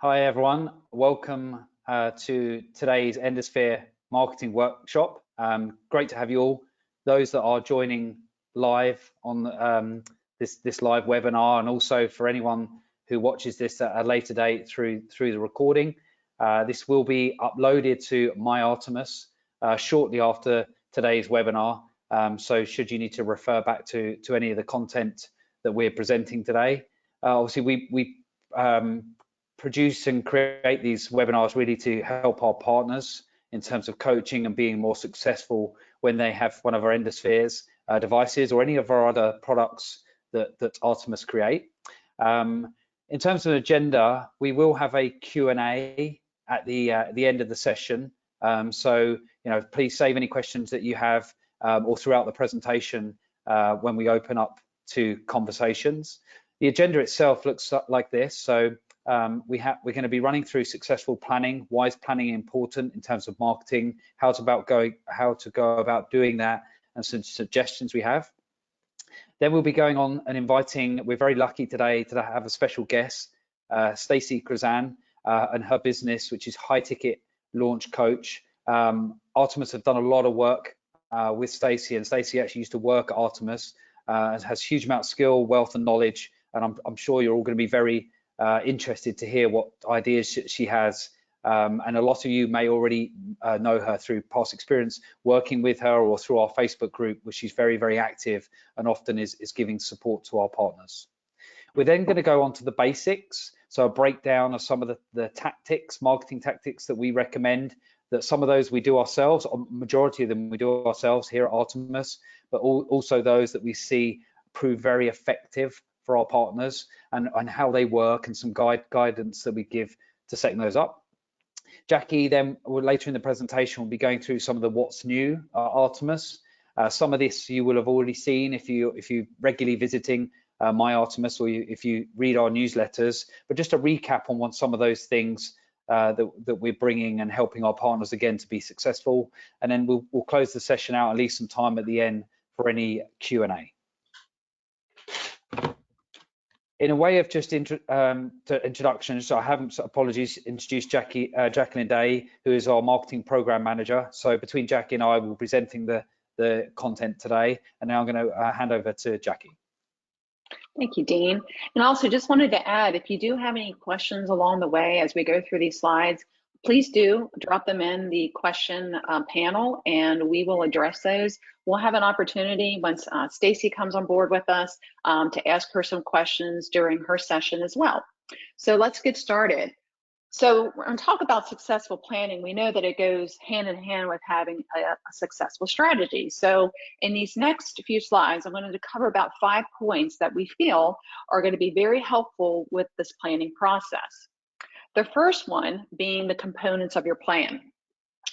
Hi everyone, welcome to today's Endosphere Marketing Workshop. Great to have you all. Those that are joining live on this live webinar, and also for anyone who watches this at a later date through the recording. This will be uploaded to My Artemis shortly after today's webinar. So should you need to refer back to any of the content that we're presenting today, obviously we produce and create these webinars really to help our partners in terms of coaching and being more successful when they have one of our Endospheres devices or any of our other products that Artemis create. In terms of agenda, we will have a Q&A at the end of the session. So please save any questions that you have or throughout the presentation when we open up to conversations. The agenda itself looks like this. So we're going to be running through successful planning. Why is planning important in terms of marketing? How to go about doing that, and some suggestions we have. Then we'll be going on and inviting. We're very lucky today to have a special guest, Stacey Krizan, and her business, which is High Ticket Launch Coach. Artemis have done a lot of work with Stacey, and Stacey actually used to work at Artemis, and has huge amount of skill, wealth, and knowledge. And I'm sure you're all going to be very interested to hear what ideas she has, and a lot of you may already know her through past experience working with her or through our Facebook group, which she's very active and often is giving support to our partners. We're then going to go on to the basics, so a breakdown of some of the tactics, marketing tactics that we recommend. That some of those we do ourselves, or majority of them we do ourselves here at Artemis, but also those that we see prove very effective for our partners, and how they work, and some guidance that we give to setting those up. Jackie then later in the presentation will be going through some of the what's new at Artemis. Some of this you will have already seen if you regularly visiting My Artemis, or if you read our newsletters, but just a recap on some of those things that we're bringing and helping our partners again to be successful. And then we'll close the session out and leave some time at the end for any Q&A. In a way of just introduction, so I haven't, apologies, introduced Jacqueline Day, who is our marketing program manager. So between Jackie and I, we'll be presenting the content today. And now I'm going to hand over to Jackie. Thank you, Dean. And also just wanted to add, if you do have any questions along the way as we go through these slides, please do drop them in the question panel, and we will address those. We'll have an opportunity once Stacey comes on board with us to ask her some questions during her session as well. So let's get started. So we're going to talk about successful planning. We know that it goes hand in hand with having a successful strategy. So in these next few slides, I'm going to cover about 5 points that we feel are going to be very helpful with this planning process. The first one being the components of your plan.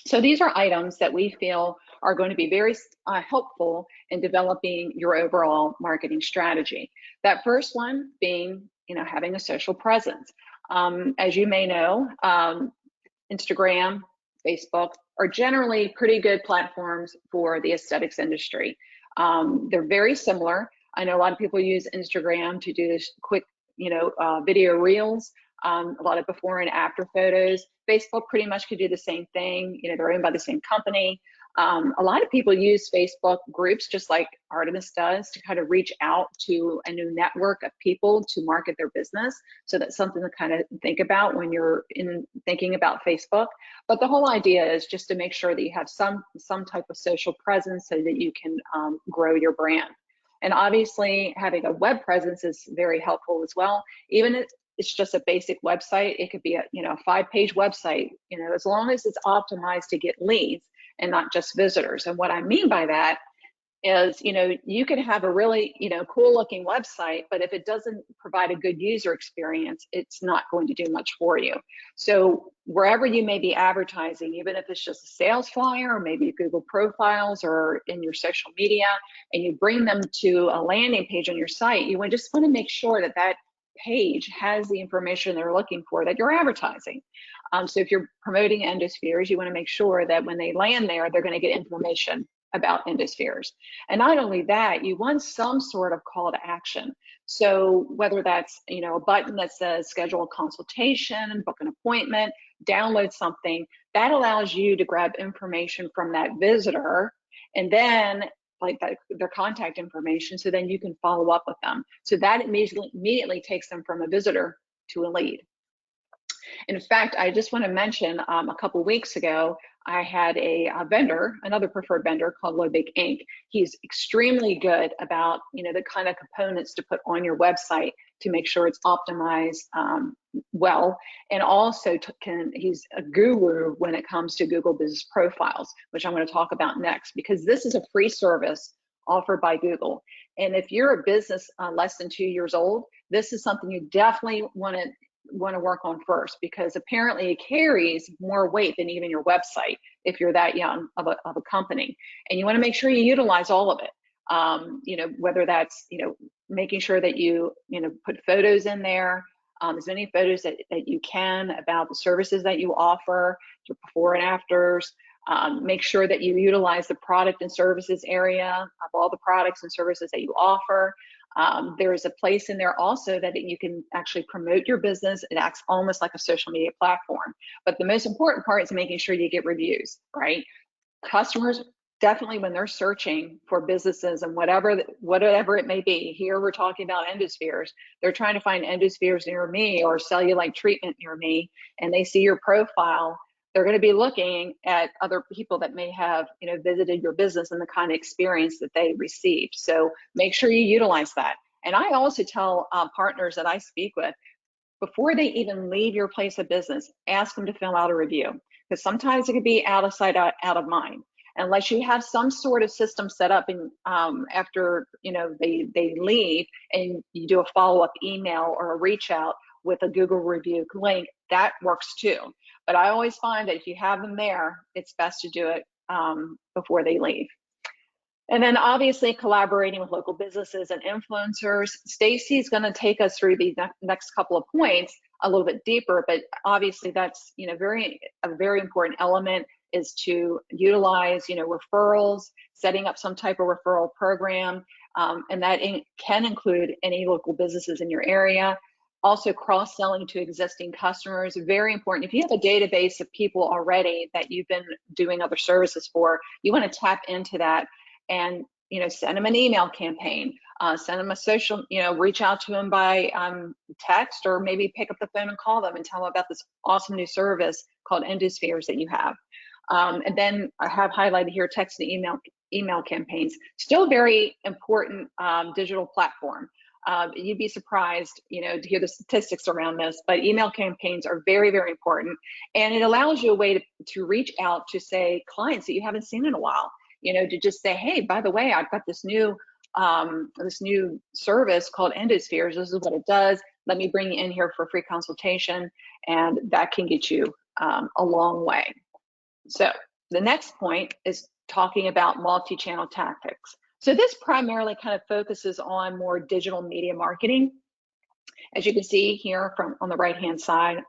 So these are items that we feel are going to be very helpful in developing your overall marketing strategy. That first one being, having a social presence. As you may know, Instagram, Facebook are generally pretty good platforms for the aesthetics industry. They're very similar. I know a lot of people use Instagram to do this quick, video reels, a lot of before and after photos. Facebook pretty much could do the same thing. They're owned by the same company. A lot of people use Facebook groups, just like Artemis does, to kind of reach out to a new network of people to market their business. So that's something to kind of think about when you're thinking about Facebook. But the whole idea is just to make sure that you have some type of social presence so that you can grow your brand. And obviously, having a web presence is very helpful as well. Even if it's just a basic website, it could be a 5-page website. As long as it's optimized to get leads and not just visitors. And what I mean by that is, you could have a really, cool looking website, but if it doesn't provide a good user experience, it's not going to do much for you. So wherever you may be advertising, even if it's just a sales flyer or maybe Google profiles or in your social media, and you bring them to a landing page on your site, you just want to make sure that that page has the information they're looking for that you're advertising. So if you're promoting Endospheres, you want to make sure that when they land there, they're going to get information about Endospheres. And not only that, you want some sort of call to action. So whether that's, you know, a button that says schedule a consultation, book an appointment, download something, that allows you to grab information from that visitor, and then like that, their contact information, so then you can follow up with them. So that immediately takes them from a visitor to a lead. In fact, I just want to mention a couple weeks ago, I had a vendor, another preferred vendor called Lobig Inc. He's extremely good about, you know, the kind of components to put on your website to make sure it's optimized well. And also he's a guru when it comes to Google Business Profiles, which I'm going to talk about next, because this is a free service offered by Google. And if you're a business less than 2 years old, this is something you definitely want to work on first, because apparently it carries more weight than even your website if you're that young of a company. And you want to make sure you utilize all of it. You know, whether that's, you know, making sure that you know, put photos in there, as many photos that you can about the services that you offer, your before and afters. Make sure that you utilize the product and services area of all the products and services that you offer. There is a place in there also that you can actually promote your business. It acts almost like a social media platform. But the most important part is making sure you get reviews, right? Customers, definitely when they're searching for businesses and whatever it may be, here we're talking about Endospheres, they're trying to find Endospheres near me or cellulite treatment near me, and they see your profile, they're going to be looking at other people that may have, you know, visited your business and the kind of experience that they received. So make sure you utilize that. And I also tell partners that I speak with, before they even leave your place of business, ask them to fill out a review, because sometimes it could be out of sight, out of mind. Unless you have some sort of system set up, and after, you know, they leave, and you do a follow-up email or a reach out with a Google review link, that works too. But I always find that if you have them there, it's best to do it before they leave. And then obviously collaborating with local businesses and influencers. Stacey's going to take us through the next couple of points a little bit deeper, but obviously that's, you know, a very important element is to utilize, you know, referrals, setting up some type of referral program, and that can include any local businesses in your area. Also cross-selling to existing customers, very important. If you have a database of people already that you've been doing other services for, you want to tap into that and, you know, send them an email campaign, send them a social, you know, reach out to them by text, or maybe pick up the phone and call them and tell them about this awesome new service called Endospheres that you have. And then I have highlighted here text and email campaigns. Still very important digital platform. You'd be surprised, you know, to hear the statistics around this, but email campaigns are very, very important. And it allows you a way to reach out to, say, clients that you haven't seen in a while, you know, to just say, hey, by the way, I've got this new service called Endospheres. This is what it does. Let me bring you in here for a free consultation. And that can get you a long way. So the next point is talking about multi-channel tactics. So this primarily kind of focuses on more digital media marketing. As you can see here on the right-hand side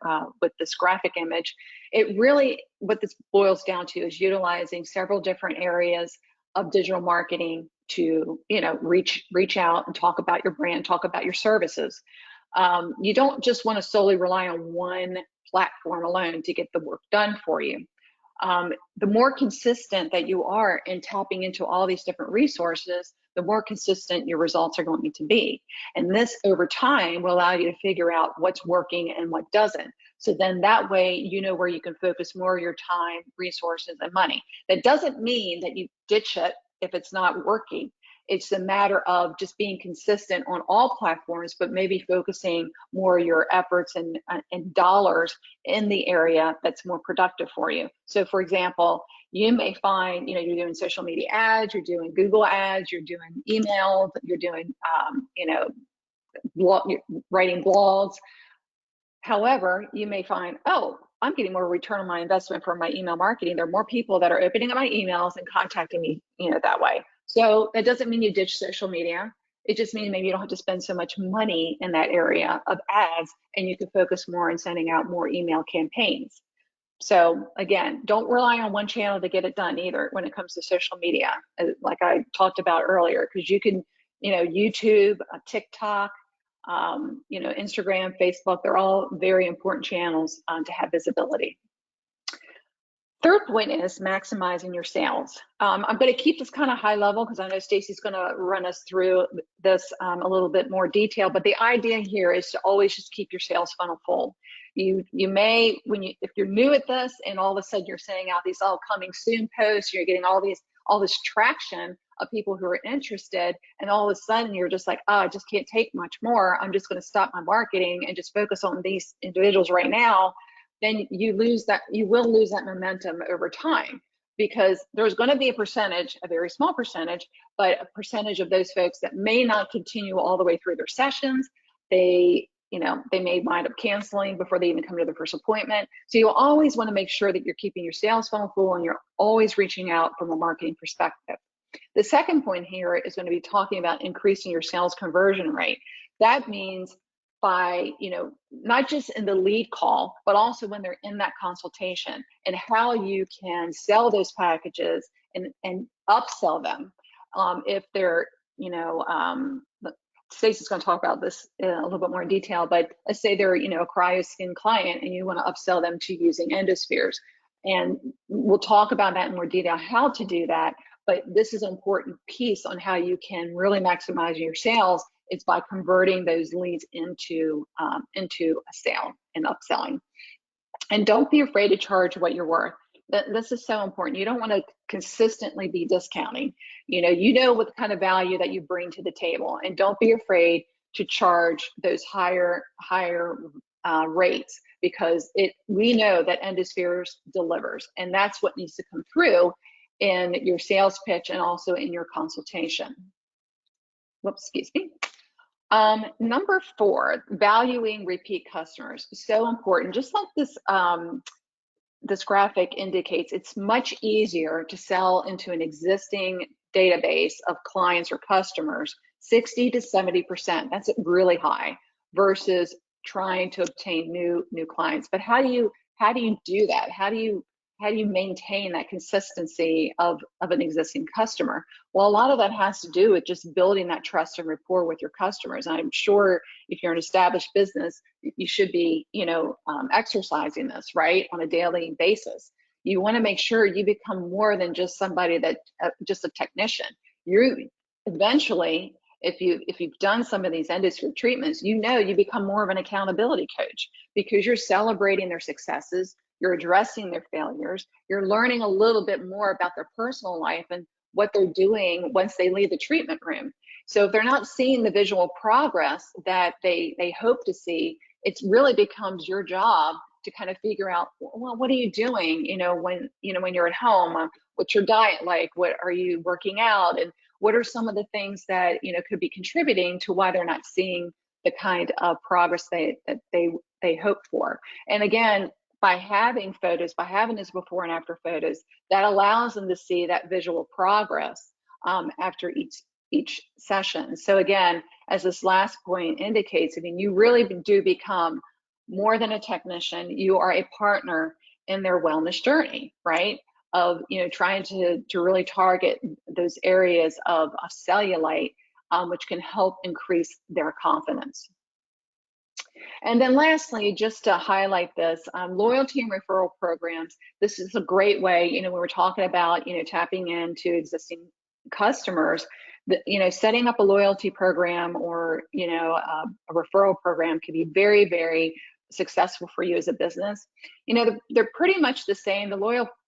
with this graphic image, it really, what this boils down to is utilizing several different areas of digital marketing to, you know, reach out and talk about your brand, talk about your services. You don't just want to solely rely on one platform alone to get the work done for you. The more consistent that you are in tapping into all these different resources, the more consistent your results are going to be. And this over time will allow you to figure out what's working and what doesn't. So then that way, you know where you can focus more of your time, resources, and money. That doesn't mean that you ditch it if it's not working. It's a matter of just being consistent on all platforms, but maybe focusing more of your efforts and dollars in the area that's more productive for you. So for example, you may find, you know, you're doing social media ads, you're doing Google ads, you're doing emails, you're doing, you know, you're writing blogs. However, you may find, oh, I'm getting more return on my investment from my email marketing. There are more people that are opening up my emails and contacting me, you know, that way. So that doesn't mean you ditch social media. It just means maybe you don't have to spend so much money in that area of ads, and you can focus more on sending out more email campaigns. So again, don't rely on one channel to get it done either when it comes to social media, like I talked about earlier, because you can, YouTube, TikTok, Instagram, Facebook, they're all very important channels to have visibility. Third point is maximizing your sales. I'm going to keep this kind of high level because I know Stacey's going to run us through this a little bit more detail, but the idea here is to always just keep your sales funnel full. You may, if you're new at this and all of a sudden you're sending out these all coming soon posts, you're getting all this traction of people who are interested, and all of a sudden you're just like, oh, I just can't take much more. I'm just going to stop my marketing and just focus on these individuals right now. Then you will lose that momentum over time, because there's going to be a percentage, a very small percentage, but a percentage of those folks that may not continue all the way through their sessions. They may wind up canceling before they even come to their first appointment. So you always want to make sure that you're keeping your sales funnel full and you're always reaching out from a marketing perspective. The second point here is going to be talking about increasing your sales conversion rate. That means by, not just in the lead call, but also when they're in that consultation, and how you can sell those packages and upsell them. If they're, Stacey's going to talk about this in a little bit more in detail, but let's say they're, a cryoskin client and you want to upsell them to using Endospheres. And we'll talk about that in more detail, how to do that. But this is an important piece on how you can really maximize your sales. It's by converting those leads into a sale and upselling. And don't be afraid to charge what you're worth. This is so important. You don't want to consistently be discounting. You know what kind of value that you bring to the table, and don't be afraid to charge those higher rates, because we know that Endospheres delivers, and that's what needs to come through in your sales pitch and also in your consultation. Whoops, excuse me. Number 4, valuing repeat customers. So important. Just like this graphic indicates, it's much easier to sell into an existing database of clients or customers, 60 to 70%. That's really high, versus trying to obtain new clients. But how do you do that? How do you maintain that consistency of an existing customer? Well, a lot of that has to do with just building that trust and rapport with your customers. I'm sure if you're an established business, you should be, exercising this, right, on a daily basis. You want to make sure you become more than just somebody that, just a technician. You eventually, if you've done some of these Endosphere treatments, you become more of an accountability coach, because you're celebrating their successes. You're addressing their failures. You're learning a little bit more about their personal life and what they're doing once they leave the treatment room. So if they're not seeing the visual progress that they hope to see, it really becomes your job to kind of figure out, well, what are you doing? When you're at home, what's your diet like? What are you working out? And what are some of the things that could be contributing to why they're not seeing the kind of progress that they hope for? And again, by having photos, by having these before and after photos, that allows them to see that visual progress after each session. So again, as this last point indicates, you really do become more than a technician. You are a partner in their wellness journey, right? Of trying to really target those areas of cellulite, which can help increase their confidence. And then lastly, just to highlight this, loyalty and referral programs. This is a great way, when we're talking about, tapping into existing customers, setting up a loyalty program or, a referral program can be very, very successful for you as a business. They're pretty much the same. The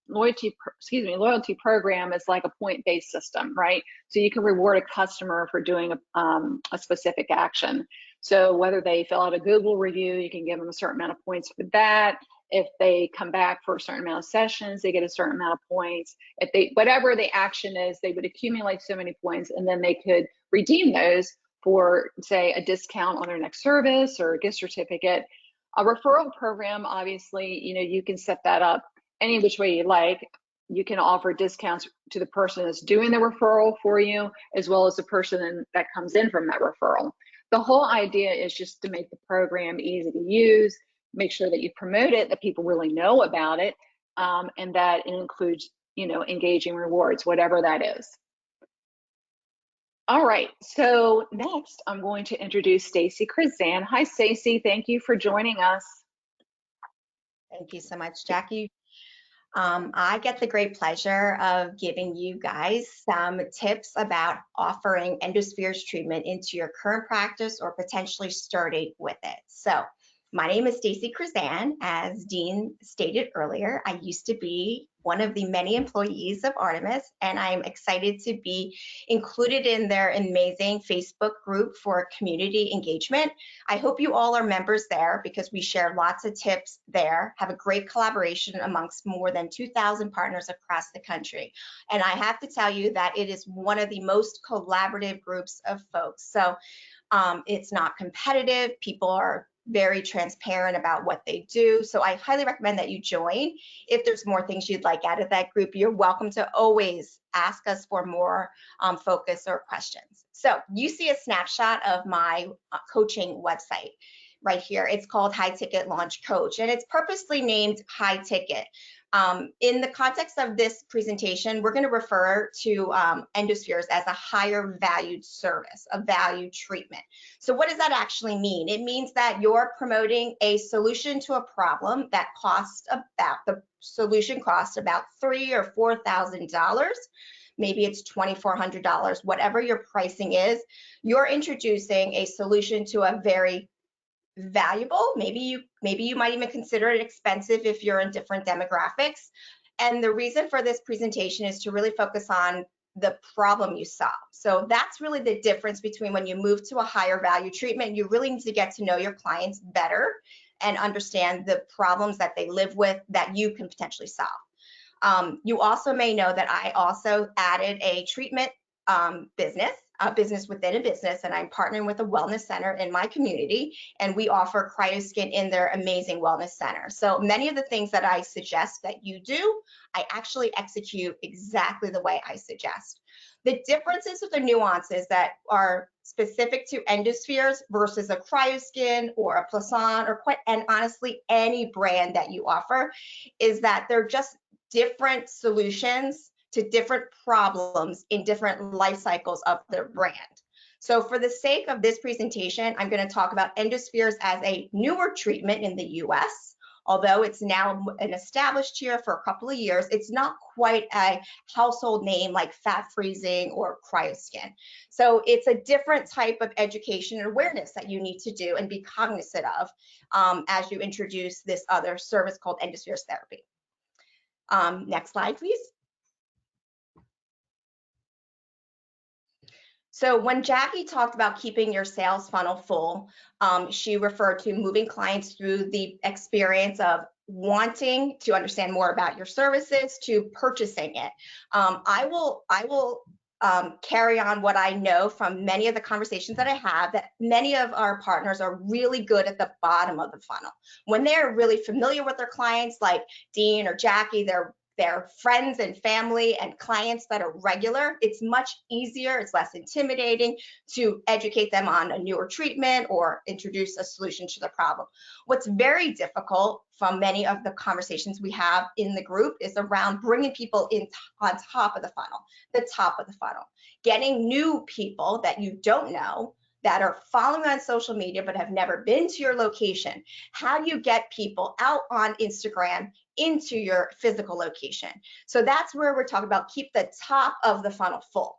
loyalty program is like a point-based system, right? So you can reward a customer for doing a specific action. So whether they fill out a Google review, you can give them a certain amount of points for that. If they come back for a certain amount of sessions, they get a certain amount of points. Whatever the action is, they would accumulate so many points, and then they could redeem those for, say, a discount on their next service or a gift certificate. A referral program, obviously, you can set that up any which way you like. You can offer discounts to the person that's doing the referral for you, as well as the person that comes in from that referral. The whole idea is just to make the program easy to use, make sure that you promote it, that people really know about it, and that it includes, engaging rewards, whatever that is. All right, so next I'm going to introduce Stacey Krizan. Hi, Stacey, thank you for joining us. Thank you so much, Jackie. I get the great pleasure of giving you guys some tips about offering Endospheres treatment into your current practice or potentially starting with it. So my name is Stacey Krizan. As Dean stated earlier, I used to be one of the many employees of Artemis, and I'm excited to be included in their amazing Facebook group for community engagement. I hope you all are members there because we share lots of tips there, have a great collaboration amongst more than 2,000 partners across the country. And I have to tell you that it is one of the most collaborative groups of folks. So it's not competitive. People are very transparent about what they do. So I highly recommend that you join. If there's more things you'd like out of that group, you're welcome to always ask us for more focus or questions. So you see a snapshot of my coaching website right here. It's called High Ticket Launch Coach, and it's purposely named High Ticket. In the context of this presentation, we're going to refer to Endospheres as a higher valued service, a valued treatment. So what does that actually mean? It means that you're promoting a solution to a problem that the solution costs about $3,000 or $4,000. Maybe it's $2,400, whatever your pricing is. You're introducing a solution to a very valuable, maybe you might even consider it expensive if you're in different demographics. And the reason for this presentation is to really focus on the problem you solve. So that's really the difference between when you move to a higher value treatment. You really need to get to know your clients better and understand the problems that they live with that you can potentially solve. You also may know that I also added a treatment business, a business within a business, and I'm partnering with a wellness center in my community, and we offer cryoskin in their amazing wellness center. So many of the things that I suggest that you do, I actually execute exactly the way I suggest. The differences with the nuances that are specific to Endospheres versus a cryoskin or a Plasan and honestly any brand that you offer is that they're just different solutions to different problems in different life cycles of their brand. So for the sake of this presentation, I'm going to talk about Endospheres as a newer treatment in the US. Although it's now an established here for a couple of years, it's not quite a household name like fat freezing or cryoskin. So it's a different type of education and awareness that you need to do and be cognizant of as you introduce this other service called Endospheres therapy. Next slide, please. So when Jackie talked about keeping your sales funnel full, she referred to moving clients through the experience of wanting to understand more about your services to purchasing it. I will carry on what I know from many of the conversations that I have, that many of our partners are really good at the bottom of the funnel. When they're really familiar with their clients, like Dean or Jackie, they're friends and family and clients that are regular, it's much easier, it's less intimidating to educate them on a newer treatment or introduce a solution to the problem. What's very difficult from many of the conversations we have in the group is around bringing people in on top of the funnel, the top of the funnel, getting new people that you don't know that are following on social media but have never been to your location. How do you get people out on Instagram into your physical location? So that's where we're talking about keep the top of the funnel full.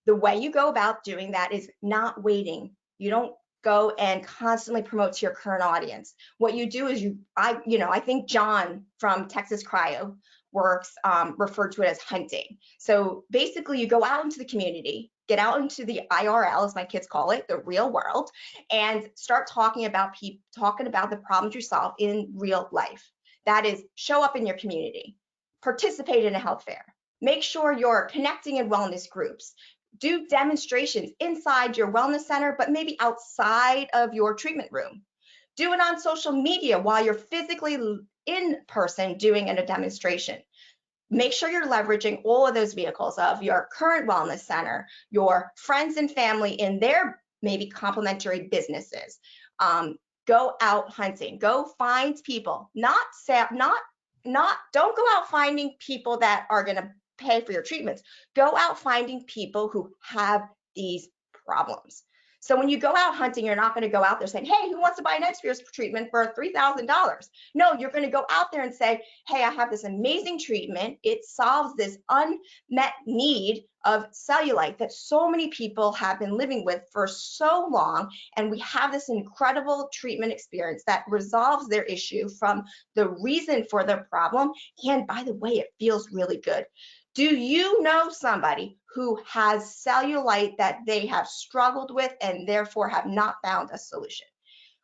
The way you go about doing that is not waiting. You don't go and constantly promote to your current audience. What you do is I think John from Texas Cryo Works referred to it as hunting. So basically you go out into the community, get out into the IRL, as my kids call it, the real world, and start talking about the problems you solve in real life. That is, show up in your community, participate in a health fair, make sure you're connecting in wellness groups, do demonstrations inside your wellness center, but maybe outside of your treatment room. Do it on social media while you're physically in person doing a demonstration. Make sure you're leveraging all of those vehicles of your current wellness center, your friends and family in their maybe complementary businesses. Go out hunting. Go find people. Don't go out finding people that are going to pay for your treatments. Go out finding people who have these problems. So when you go out hunting, you're not going to go out there saying, hey, who wants to buy an Endospheres treatment for $3,000? No, you're going to go out there and say, hey, I have this amazing treatment. It solves this unmet need of cellulite that so many people have been living with for so long. And we have this incredible treatment experience that resolves their issue from the reason for their problem. And by the way, it feels really good. Do you know somebody who has cellulite that they have struggled with and therefore have not found a solution?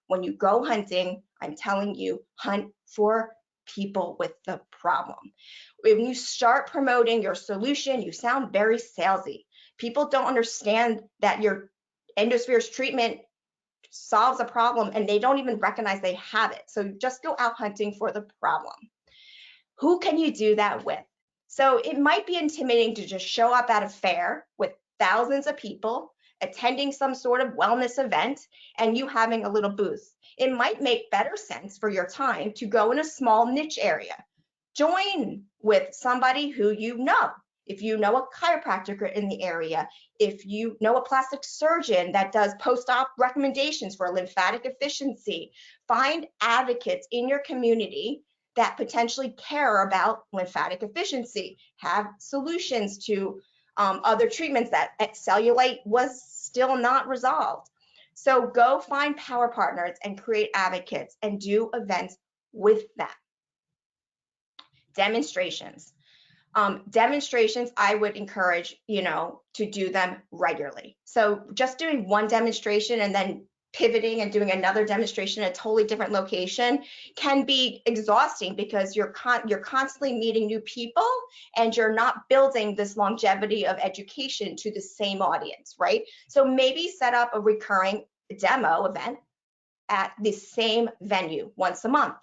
When you go hunting, I'm telling you, hunt for people with the problem. When you start promoting your solution, you sound very salesy. People don't understand that your Endospheres treatment solves a problem and they don't even recognize they have it. So just go out hunting for the problem. Who can you do that with? So it might be intimidating to just show up at a fair with thousands of people attending some sort of wellness event and you having a little booth. It might make better sense for your time to go in a small niche area. Join with somebody who you know. If you know a chiropractor in the area, if you know a plastic surgeon that does post-op recommendations for lymphatic efficiency, find advocates in your community that potentially care about lymphatic efficiency, have solutions to other treatments that cellulite was still not resolved. So go find power partners and create advocates and do events with them. Demonstrations. Demonstrations, I would encourage, to do them regularly. So just doing one demonstration and then pivoting and doing another demonstration at a totally different location can be exhausting because you're constantly meeting new people and you're not building this longevity of education to the same audience, right? So maybe set up a recurring demo event at the same venue once a month.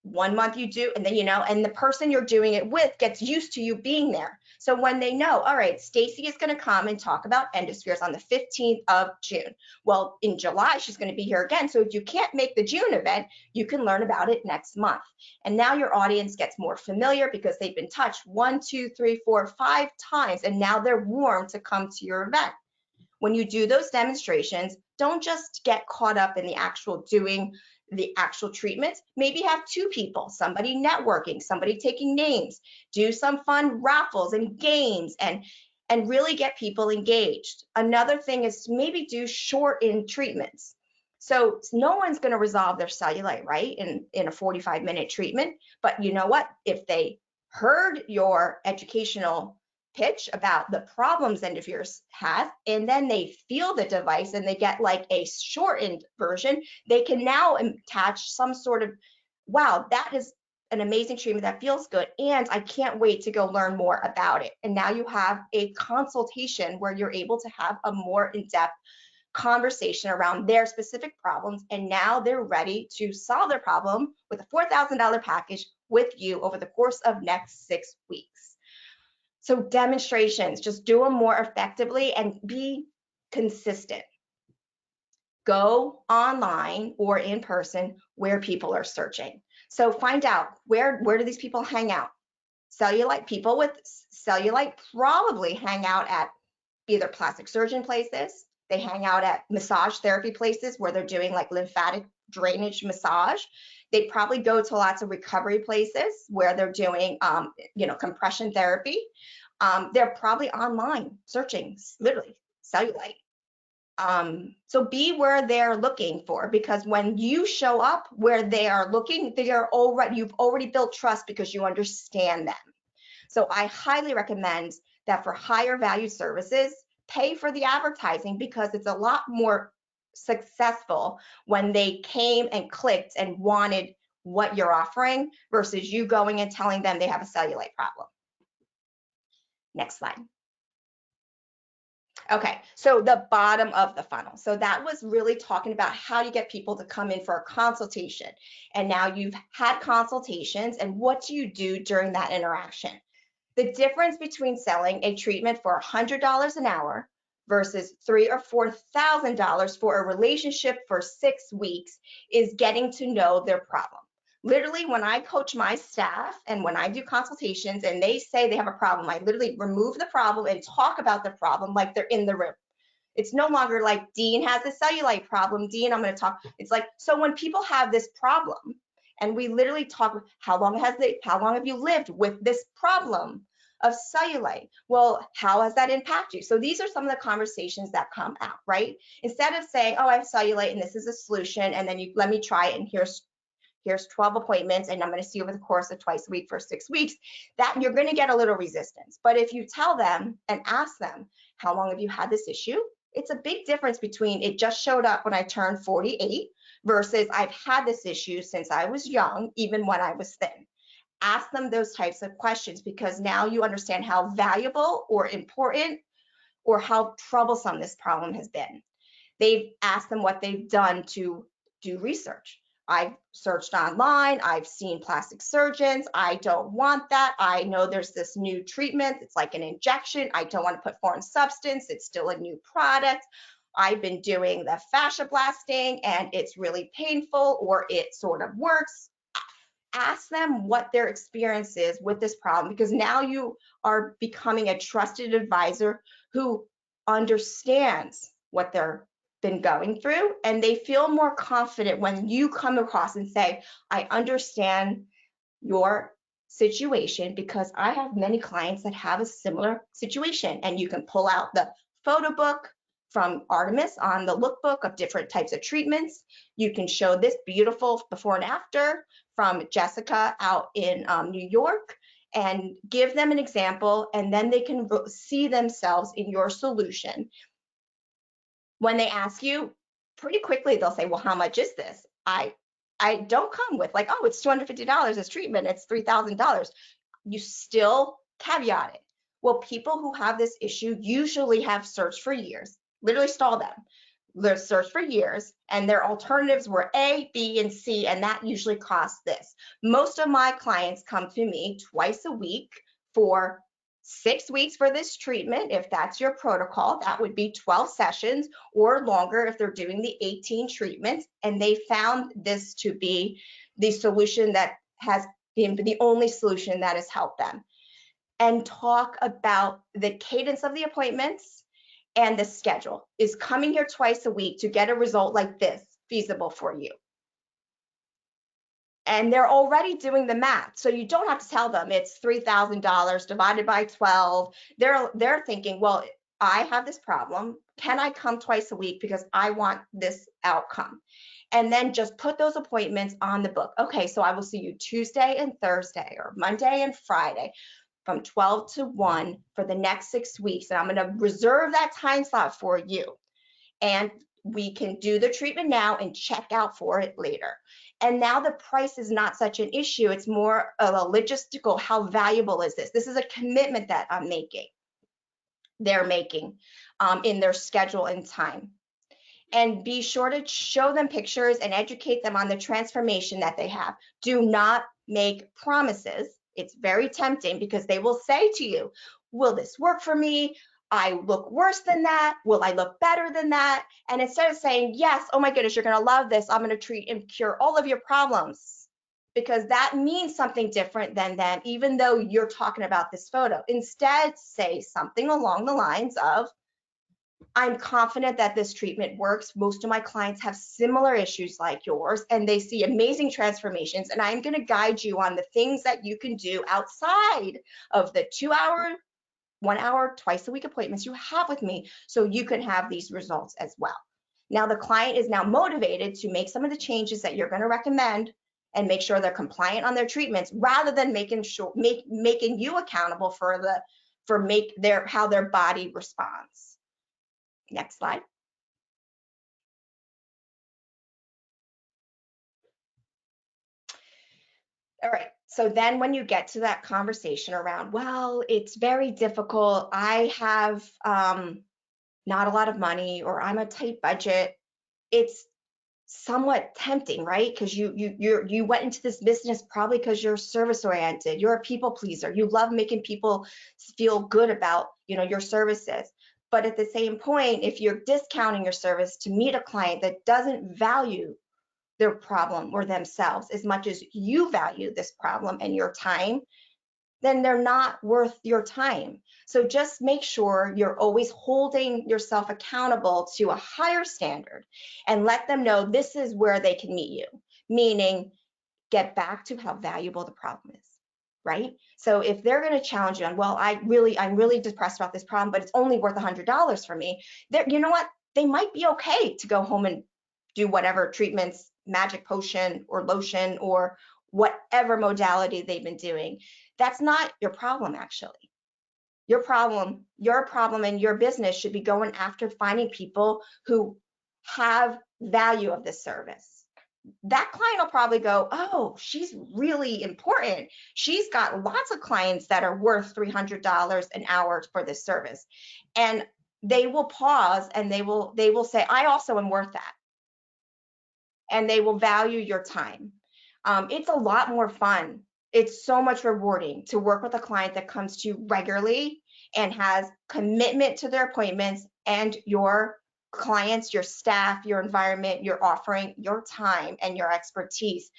1 month you do, and then, and the person you're doing it with gets used to you being there. So when they know, all right, Stacey is going to come and talk about Endospheres on the 15th of June. Well, in July, she's going to be here again. So if you can't make the June event, you can learn about it next month. And now your audience gets more familiar because they've been touched 1, 2, 3, 4, 5 times, and now they're warm to come to your event. When you do those demonstrations, don't just get caught up in the actual treatments. Maybe have 2 people, somebody networking, somebody taking names, do some fun raffles and games and really get people engaged. Another thing is to maybe do short-in treatments. So no one's going to resolve their cellulite, right, in a 45-minute treatment. But you know what? If they heard your educational pitch about the problems Endospheres has, and then they feel the device and they get like a shortened version, they can now attach some sort of, wow, that is an amazing treatment that feels good, and I can't wait to go learn more about it. And now you have a consultation where you're able to have a more in-depth conversation around their specific problems, and now they're ready to solve their problem with a $4,000 package with you over the course of next 6 weeks. So demonstrations, just do them more effectively and be consistent. Go online or in person where people are searching. So find out where do these people hang out? Cellulite, people with cellulite probably hang out at either plastic surgeon places, they hang out at massage therapy places where they're doing like lymphatic drainage massage. They probably go to lots of recovery places where they're doing, compression therapy. They're probably online searching, literally, cellulite. So be where they're looking for, because when you show up where they are looking, you've already built trust because you understand them. So I highly recommend that for higher value services, pay for the advertising because it's a lot more successful when they came and clicked and wanted what you're offering versus you going and telling them they have a cellulite problem. Next slide. Okay, so the bottom of the funnel. So that was really talking about how do you get people to come in for a consultation. And now you've had consultations, and what do you do during that interaction? The difference between selling a treatment for $100 an hour versus $3,000 or $4,000 for a relationship for 6 weeks is getting to know their problem. Literally, when I coach my staff and when I do consultations and they say they have a problem, I literally remove the problem and talk about the problem like they're in the room. It's no longer like Dean has a cellulite problem. Dean, I'm going to talk. It's like, so when people have this problem and we literally talk, how long have you lived with this problem of cellulite? Well, how has that impacted you? So these are some of the conversations that come out, right? Instead of saying, oh, I have cellulite and this is a solution, and then let me try it, and here's 12 appointments and I'm going to see you over the course of twice a week for 6 weeks, that you're going to get a little resistance. But if you tell them and ask them, how long have you had this issue? It's a big difference between it just showed up when I turned 48 versus I've had this issue since I was young, even when I was thin. Ask them those types of questions, because now you understand how valuable or important or how troublesome this problem has been. They've asked them what they've done to do research. I've searched online, I've seen plastic surgeons, I don't want that. I know there's this new treatment, it's like an injection, I don't want to put foreign substance, it's still a new product. I've been doing the fascia blasting and it's really painful, or it sort of works. Ask them what their experience is with this problem, because now you are becoming a trusted advisor who understands what they're been going through, and they feel more confident when you come across and say, I understand your situation, because I have many clients that have a similar situation. And you can pull out the photo book from Artemis on the lookbook of different types of treatments. You can show this beautiful before and after from Jessica out in New York, and give them an example, and then they can see themselves in your solution. When they ask you, pretty quickly they'll say, well, how much is this? I don't come with like, oh, it's $250 this treatment, it's $3,000. You still caveat it. Well, people who have this issue usually have searched for years, literally stall them. They're searched for years, and their alternatives were A, B, and C, and that usually costs this. Most of my clients come to me twice a week for 6 weeks for this treatment. If that's your protocol, that would be 12 sessions or longer if they're doing the 18 treatments. And they found this to be the solution that has been the only solution that has helped them. And talk about the cadence of the appointments and the schedule. Is coming here twice a week to get a result like this feasible for you? And they're already doing the math. So you don't have to tell them it's $3,000 divided by 12. They're thinking, well, I have this problem. Can I come twice a week because I want this outcome? And then just put those appointments on the book. Okay, so I will see you Tuesday and Thursday, or Monday and Friday from 12 to 1 for the next 6 weeks. And I'm going to reserve that time slot for you. And we can do the treatment now and check out for it later. And now the price is not such an issue. It's more of a logistical, how valuable is this? This is a commitment that they're making in their schedule and time. And be sure to show them pictures and educate them on the transformation that they have. Do not make promises. It's very tempting because they will say to you, will this work for me? I look worse than that. Will I look better than that? And instead of saying, yes, oh my goodness, you're going to love this, I'm going to treat and cure all of your problems, because that means something different than them, even though you're talking about this photo. Instead, say something along the lines of, I'm confident that this treatment works. Most of my clients have similar issues like yours, and they see amazing transformations. And I'm going to guide you on the things that you can do outside of the 2-hour, 1-hour, twice a week appointments you have with me, so you can have these results as well. Now the client is now motivated to make some of the changes that you're going to recommend and make sure they're compliant on their treatments, rather than making you accountable for how their body responds. Next slide. All right, so then when you get to that conversation around, well, it's very difficult, I have not a lot of money, or I'm a tight budget, it's somewhat tempting, right? Because you went into this business probably because you're service oriented, you're a people pleaser, you love making people feel good about your services. But at the same point, if you're discounting your service to meet a client that doesn't value their problem or themselves as much as you value this problem and your time, then they're not worth your time. So just make sure you're always holding yourself accountable to a higher standard and let them know this is where they can meet you, meaning get back to how valuable the problem is, right? So if they're going to challenge you on, well, I'm really depressed about this problem, but it's only worth $100 for me, you know what? They might be okay to go home and do whatever treatments, magic potion or lotion or whatever modality they've been doing. That's not your problem, actually. Your problem in your business should be going after finding people who have value of this service. That client will probably go, oh, she's really important. She's got lots of clients that are worth $300 an hour for this service. And they will pause and they will say, I also am worth that. And they will value your time. It's a lot more fun. It's so much rewarding to work with a client that comes to you regularly and has commitment to their appointments, and your clients, your staff, your environment, you're offering your time and your expertise.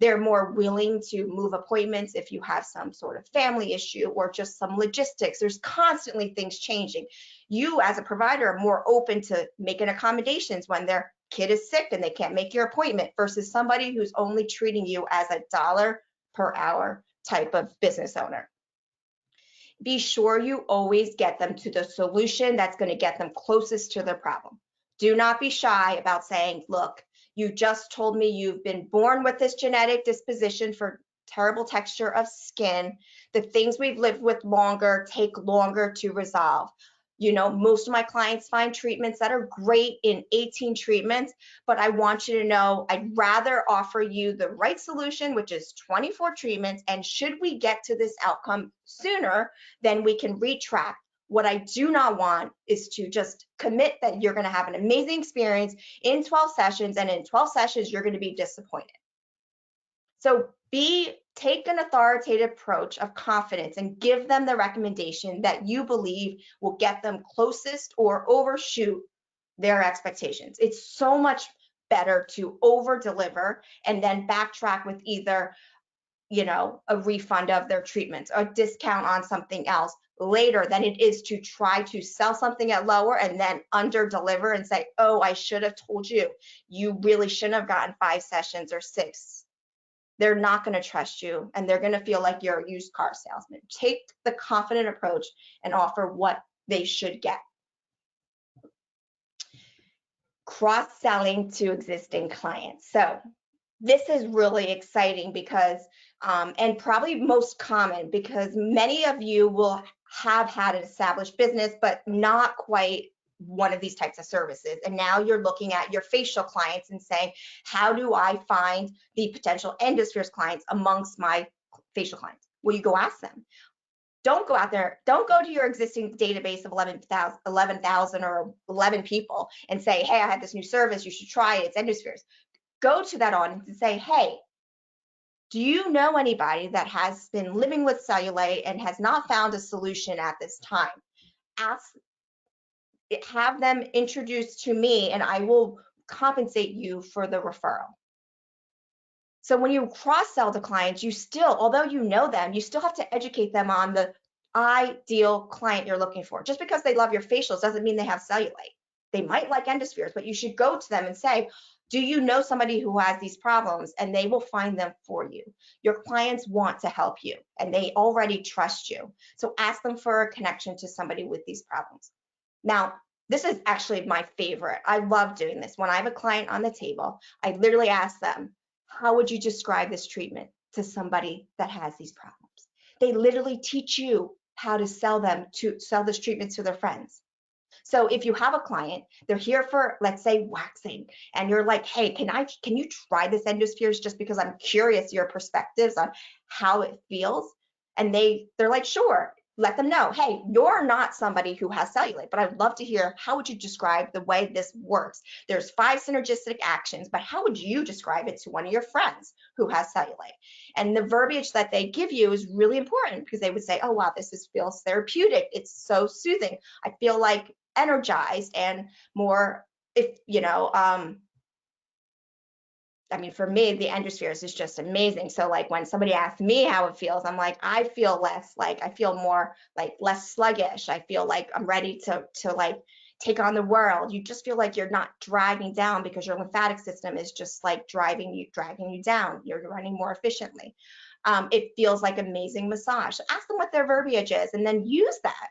They're more willing to move appointments if you have some sort of family issue or just some logistics. There's constantly things changing. You as a provider are more open to making accommodations when their kid is sick and they can't make your appointment versus somebody who's only treating you as a dollar per hour type of business owner. Be sure you always get them to the solution that's going to get them closest to their problem. Do not be shy about saying, look, you just told me you've been born with this genetic disposition for terrible texture of skin. The things we've lived with longer take longer to resolve. You know, most of my clients find treatments that are great in 18 treatments, but I want you to know I'd rather offer you the right solution, which is 24 treatments. And should we get to this outcome sooner, then we can retract. What I do not want is to just commit that you're going to have an amazing experience in 12 sessions, and in 12 sessions, you're going to be disappointed. So take an authoritative approach of confidence and give them the recommendation that you believe will get them closest or overshoot their expectations. It's so much better to over deliver and then backtrack with either, you know, a refund of their treatments or a discount on something else later than it is to try to sell something at lower and then under deliver and say, oh, I should have told you, you really shouldn't have gotten 5 sessions or 6. They're not going to trust you, and they're going to feel like you're a used car salesman. Take the confident approach and offer what they should get. Cross-selling to existing clients. So this is really exciting because, and probably most common, because many of you will have had an established business, but not quite one of these types of services. And now you're looking at your facial clients and saying, how do I find the potential Endospheres clients amongst my facial clients? Well, you go ask them. Don't go out there, don't go to your existing database of 11,000 or 11 people and say, hey, I have this new service, you should try it, it's Endospheres. Go to that audience and say, hey, do you know anybody that has been living with cellulite and has not found a solution at this time? Have them introduced to me and I will compensate you for the referral. So when you cross-sell to clients, you still, although you know them, you still have to educate them on the ideal client you're looking for. Just because they love your facials doesn't mean they have cellulite. They might like Endospheres, but you should go to them and say, do you know somebody who has these problems? And they will find them for you. Your clients want to help you and they already trust you. So ask them for a connection to somebody with these problems. Now, this is actually my favorite. I love doing this. When I have a client on the table, I literally ask them, how would you describe this treatment to somebody that has these problems? They literally teach you how to sell this treatment to their friends. So if you have a client, they're here for, let's say, waxing, and you're like, hey, can you try this Endospheres just because I'm curious your perspectives on how it feels? And they're like, sure. Let them know, hey, you're not somebody who has cellulite, but I'd love to hear, how would you describe the way this works? There's 5 synergistic actions, but how would you describe it to one of your friends who has cellulite? And the verbiage that they give you is really important because they would say, oh, wow, feels therapeutic. It's so soothing. I feel like energized and more, if you know, I mean, for me, the Endospheres is just amazing. So like when somebody asks me how it feels, I'm like, I feel less, like I feel more like less sluggish. I feel like I'm ready to like take on the world. You just feel like you're not dragging down because your lymphatic system is just like dragging you down. You're running more efficiently. It feels like amazing massage. So ask them what their verbiage is and then use that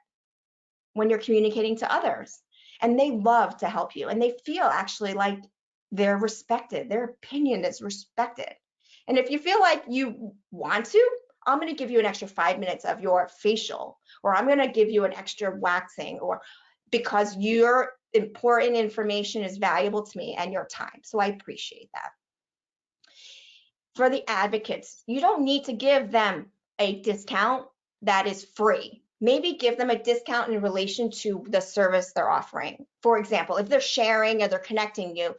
when you're communicating to others. And they love to help you and they feel actually like they're respected. Their opinion is respected. And if you feel like you want to, I'm going to give you an extra 5 minutes of your facial, or I'm going to give you an extra waxing, or because your important information is valuable to me and your time. So I appreciate that. For the advocates, you don't need to give them a discount that is free. Maybe give them a discount in relation to the service they're offering. For example, if they're sharing or they're connecting you,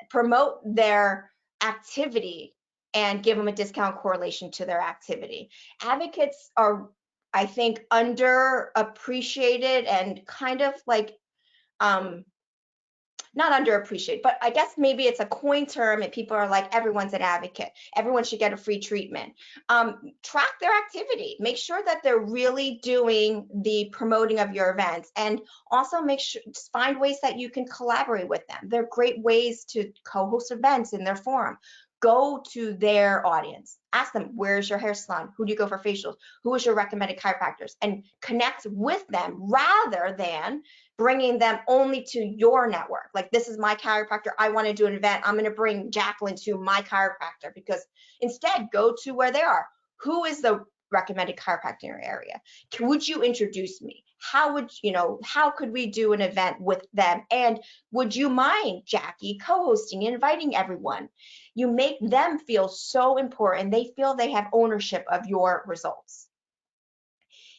promote their activity and give them a discount correlation to their activity. Advocates are, I think, underappreciated and kind of like, not underappreciated, but I guess maybe it's a coin term and people are like, everyone's an advocate. Everyone should get a free treatment. Track their activity. Make sure that they're really doing the promoting of your events, and also make sure, find ways that you can collaborate with them. They're great ways to co-host events in their forum. Go to their audience. Ask them, where's your hair salon? Who do you go for facials? Who is your recommended chiropractors? And connect with them rather than bringing them only to your network. Like, this is my chiropractor. I want to do an event. I'm going to bring Jacqueline to my chiropractor, because instead go to where they are. Who is the recommended chiropractor in your area? Would you introduce me? How would, you know, how could we do an event with them? And would you mind, Jackie, co-hosting and inviting everyone? You make them feel so important. They feel they have ownership of your results.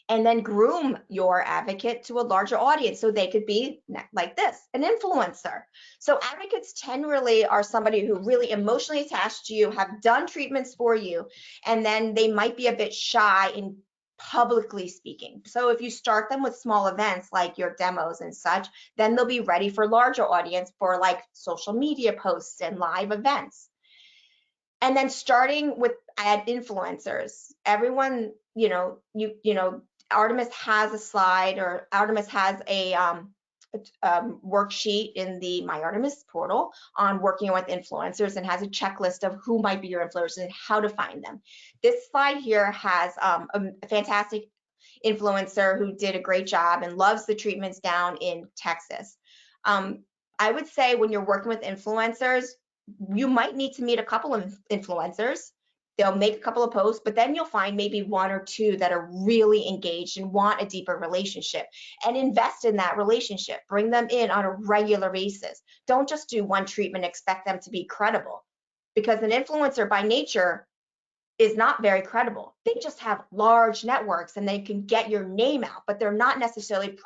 And then groom your advocate to a larger audience so they could be like this, an influencer. So advocates generally are somebody who really emotionally attached to you, have done treatments for you, and then they might be a bit shy in publicly speaking. So if you start them with small events like your demos and such, then they'll be ready for larger audience for like social media posts and live events. And then starting with ad influencers, everyone, you know, Artemis has a slide, or Artemis has a worksheet in the My Artemis portal on working with influencers, and has a checklist of who might be your influencers and how to find them. This slide here has a fantastic influencer who did a great job and loves the treatments down in Texas. I would say when you're working with influencers, you might need to meet a couple of influencers. They'll make a couple of posts, but then you'll find maybe one or two that are really engaged and want a deeper relationship, and invest in that relationship. Bring them in on a regular basis. Don't just do one treatment, expect them to be credible, because an influencer by nature is not very credible. They just have large networks and they can get your name out, but they're not necessarily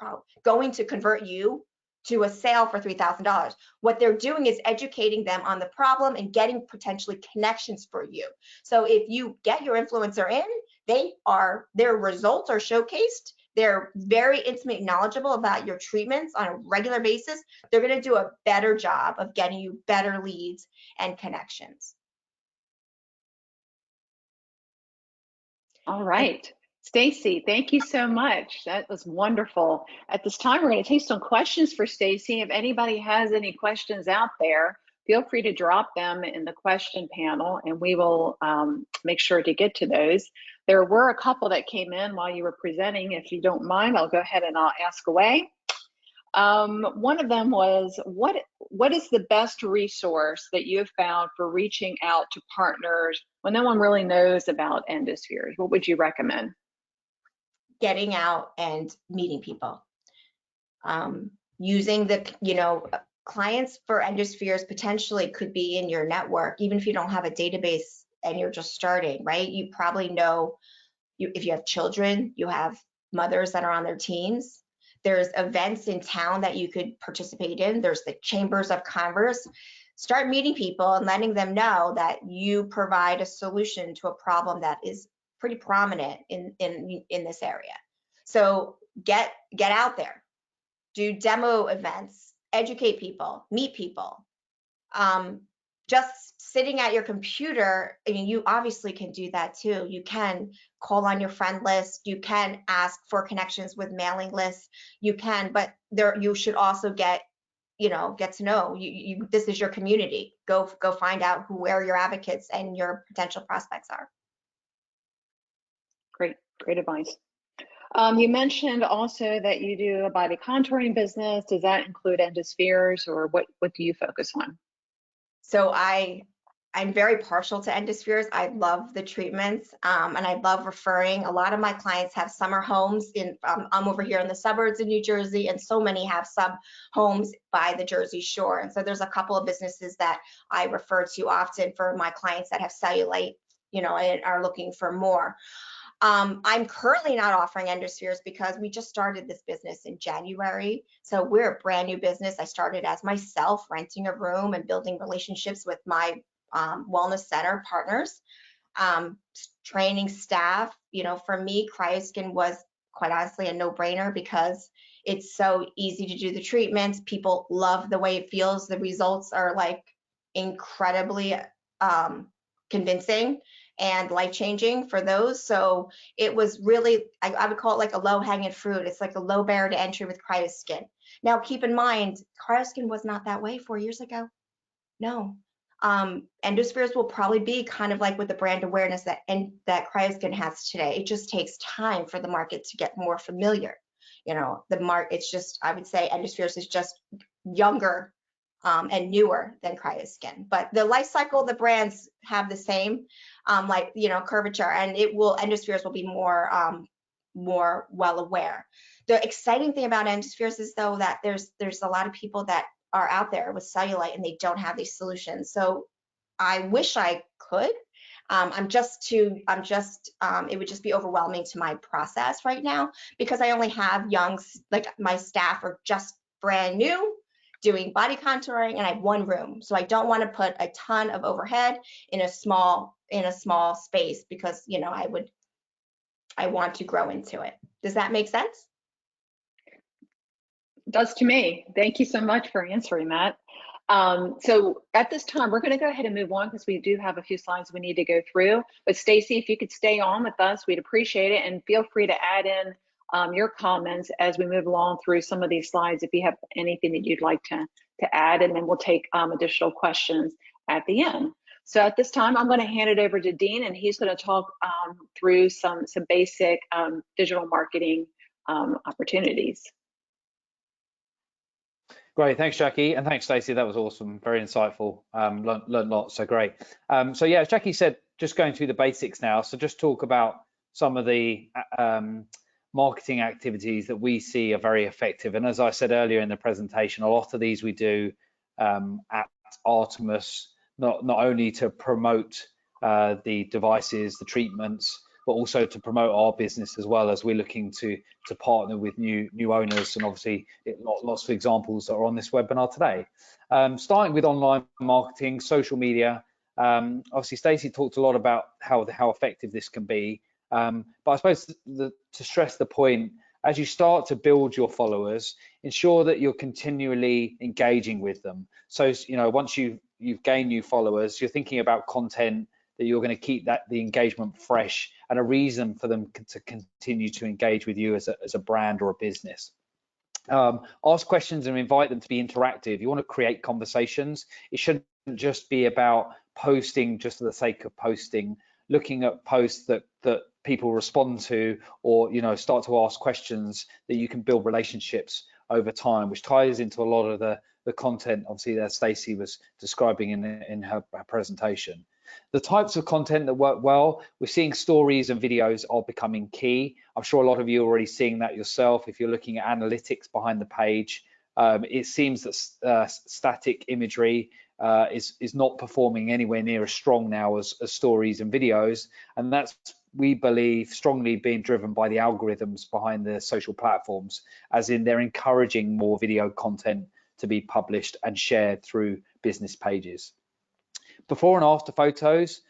going to convert you to a sale for $3,000. What they're doing is educating them on the problem and getting potentially connections for you. So if you get your influencer in, their results are showcased. They're very intimate and knowledgeable about your treatments on a regular basis. They're going to do a better job of getting you better leads and connections. All right. Stacey, thank you so much. That was wonderful. At this time, we're going to take some questions for Stacey. If anybody has any questions out there, feel free to drop them in the question panel, and we will make sure to get to those. There were a couple that came in while you were presenting. If you don't mind, I'll go ahead and I'll ask away. One of them was, what is the best resource that you have found for reaching out to partners when no one really knows about Endospheres? What would you recommend? Getting out and meeting people. Using the, you know, clients for Endospheres potentially could be in your network, even if you don't have a database and you're just starting, right? You probably know, if you have children, you have mothers that are on their teens. There's events in town that you could participate in. There's the chambers of commerce. Start meeting people and letting them know that you provide a solution to a problem that is pretty prominent in this area. So get out there. do demo events, educate people, meet people. Just sitting at your computer, I mean, you obviously can do that too. You can call on your friend list. You can ask for connections with mailing lists. You can, but there you should also get to know you. This is your community. Go find out where your advocates and your potential prospects are. Great advice. You mentioned also that you do a body contouring business. Does that include Endospheres, or what do you focus on? So I'm very partial to Endospheres. I love the treatments, and I love referring. A lot of my clients have summer homes I'm over here in the suburbs of New Jersey, and so many have sub homes by the Jersey Shore. And so there's a couple of businesses that I refer to often for my clients that have cellulite, and are looking for more. I'm currently not offering Endospheres because we just started this business in January. So we're a brand new business. I started as myself, renting a room and building relationships with my wellness center partners, training staff. For me, CryoSkin was quite honestly a no-brainer because it's so easy to do the treatments. People love the way it feels. The results are like incredibly convincing and life-changing for those. So it was really, I would call it like a low-hanging fruit. It's like a low barrier to entry with CryoSkin. Now, keep in mind, CryoSkin was not that way 4 years ago. No. Endospheres will probably be kind of like with the brand awareness that CryoSkin has today. It just takes time for the market to get more familiar. It's just, I would say Endospheres is just younger and newer than CryoSkin, but the life cycle of the brands have the same, curvature, and Endospheres will be more well aware. The exciting thing about Endospheres is though that there's a lot of people that are out there with cellulite and they don't have these solutions. So I wish I could. It would just be overwhelming to my process right now because I only have my staff are just brand new doing body contouring, and I have one room. So I don't want to put a ton of overhead in a small space because, I want to grow into it. Does that make sense? It does to me. Thank you so much for answering that. So at this time, we're going to go ahead and move on because we do have a few slides we need to go through. But Stacey, if you could stay on with us, we'd appreciate it. And feel free to add in your comments as we move along through some of these slides if you have anything that you'd like to add, and then we'll take additional questions at the end. So at this time, I'm going to hand it over to Dean, and he's going to talk through some basic digital marketing opportunities. Great, thanks Jackie, and thanks Stacey. That was awesome, very insightful. Learned lots, so great. So yeah, as Jackie said, just going through the basics now. So just talk about some of the marketing activities that we see are very effective. And as I said earlier in the presentation, a lot of these we do at Artemis, not only to promote the devices, the treatments, but also to promote our business as well, as we're looking to partner with new owners, and obviously lots of examples that are on this webinar today. Starting with online marketing, social media. Obviously Stacey talked a lot about how effective this can be, but I suppose to stress the point, as you start to build your followers, ensure that you're continually engaging with them. So once you've gained new followers, you're thinking about content that you're going to keep the engagement fresh and a reason for them to continue to engage with you as a brand or a business. Ask questions and invite them to be interactive. You want to create conversations. It shouldn't just be about posting just for the sake of posting. Looking at posts that people respond to, or start to ask questions that you can build relationships over time, which ties into a lot of the content obviously that Stacey was describing in her presentation. The types of content that work well, we're seeing stories and videos are becoming key. I'm sure a lot of you are already seeing that yourself. If you're looking at analytics behind the page, it seems that static imagery is not performing anywhere near as strong now as stories and videos, and that's, we believe, strongly being driven by the algorithms behind the social platforms, as in they're encouraging more video content to be published and shared through business pages. Before and after photos,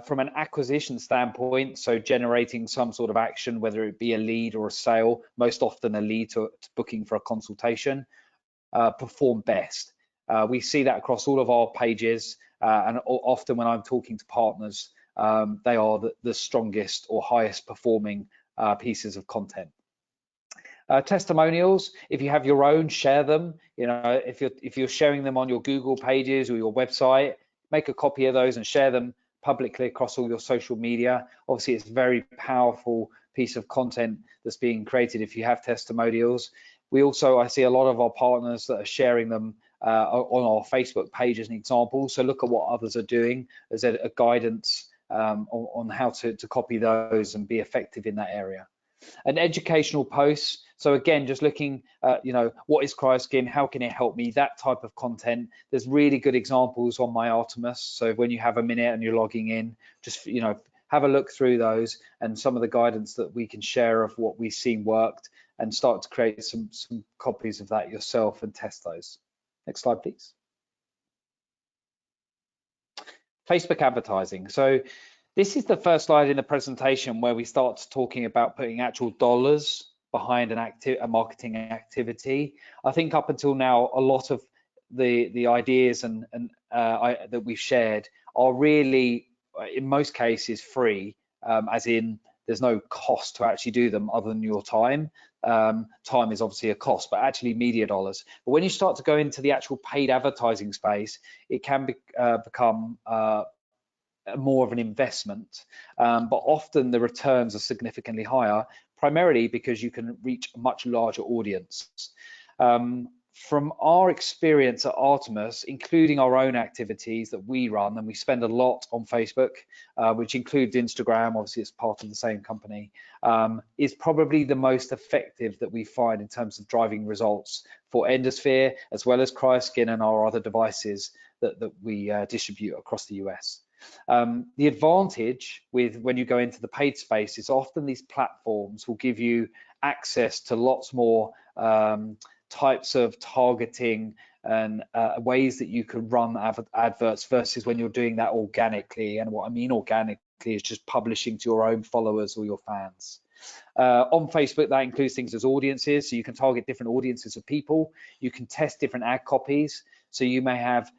From an acquisition standpoint, so generating some sort of action, whether it be a lead or a sale, most often a lead to booking for a consultation, perform best. We see that across all of our pages, and often when I'm talking to partners, they are the strongest or highest performing pieces of content. Testimonials, if you have your own, share them. You know, if you're sharing them on your Google pages or your website, make a copy of those and share them publicly across all your social media. Obviously, it's a very powerful piece of content that's being created if you have testimonials. We also, I see a lot of our partners that are sharing them on our Facebook page as an example. So look at what others are doing as a guidance on how to copy those and be effective in that area. And educational posts. So again, just looking at, you know, what is cryoskin? How can it help me? That type of content. There's really good examples on my Artemis. So when you have a minute and you're logging in, just, you know, have a look through those and some of the guidance that we can share of what we've seen worked, and start to create some copies of that yourself and test those. Next slide, please. Facebook advertising. So this is the first slide in the presentation where we start talking about putting actual dollars behind a marketing activity. I think up until now, a lot of the ideas that we've shared are really, in most cases, free, as in there's no cost to actually do them other than your time. Time is obviously a cost, but actually media dollars. But when you start to go into the actual paid advertising space, it can become more of an investment, but often the returns are significantly higher, primarily because you can reach a much larger audience. From our experience at Artemis, including our own activities that we run, and we spend a lot on Facebook, which includes Instagram, obviously it's part of the same company, is probably the most effective that we find in terms of driving results for Endosphere, as well as cryoskin and our other devices that we distribute across the US. The advantage with when you go into the paid space is often these platforms will give you access to lots more types of targeting and ways that you can run adverts versus when you're doing that organically. And what I mean organically is just publishing to your own followers or your fans. On Facebook, that includes things as audiences, so you can target different audiences of people. You can test different ad copies, so you may have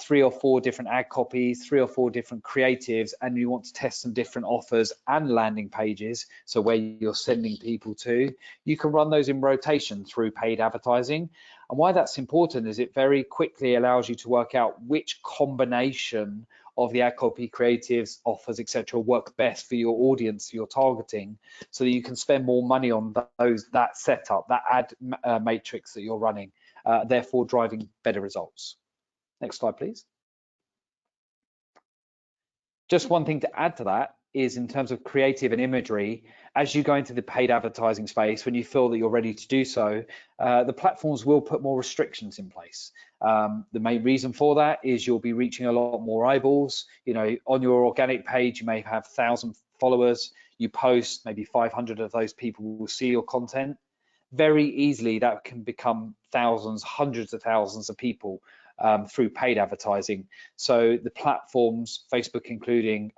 3 or 4 different ad copies, 3 or 4 different creatives, and you want to test some different offers and landing pages, so where you're sending people to, you can run those in rotation through paid advertising. And why that's important is it very quickly allows you to work out which combination of the ad copy, creatives, offers, etc. work best for your audience, your targeting, so that you can spend more money on that setup, that ad matrix that you're running, therefore driving better results. Next slide, please. Just one thing to add to that is in terms of creative and imagery, as you go into the paid advertising space, when you feel that you're ready to do so, the platforms will put more restrictions in place. The main reason for that is you'll be reaching a lot more eyeballs. You know, on your organic page, you may have 1,000 followers. You post, maybe 500 of those people will see your content. Very easily, that can become thousands, hundreds of thousands of people through paid advertising. So the platforms, Facebook including,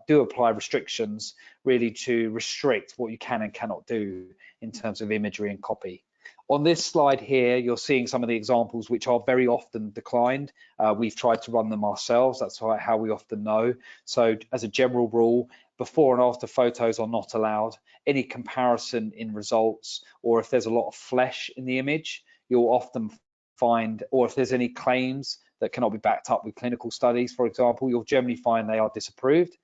do apply restrictions really to restrict what you can and cannot do in terms of imagery and copy. On this slide here, you're seeing some of the examples which are very often declined. We've tried to run them ourselves. That's how we often know. So as a general rule, before and after photos are not allowed. Any comparison in results, or if there's a lot of flesh in the image, you'll often find, or if there's any claims that cannot be backed up with clinical studies, for example, you'll generally find they are disapproved.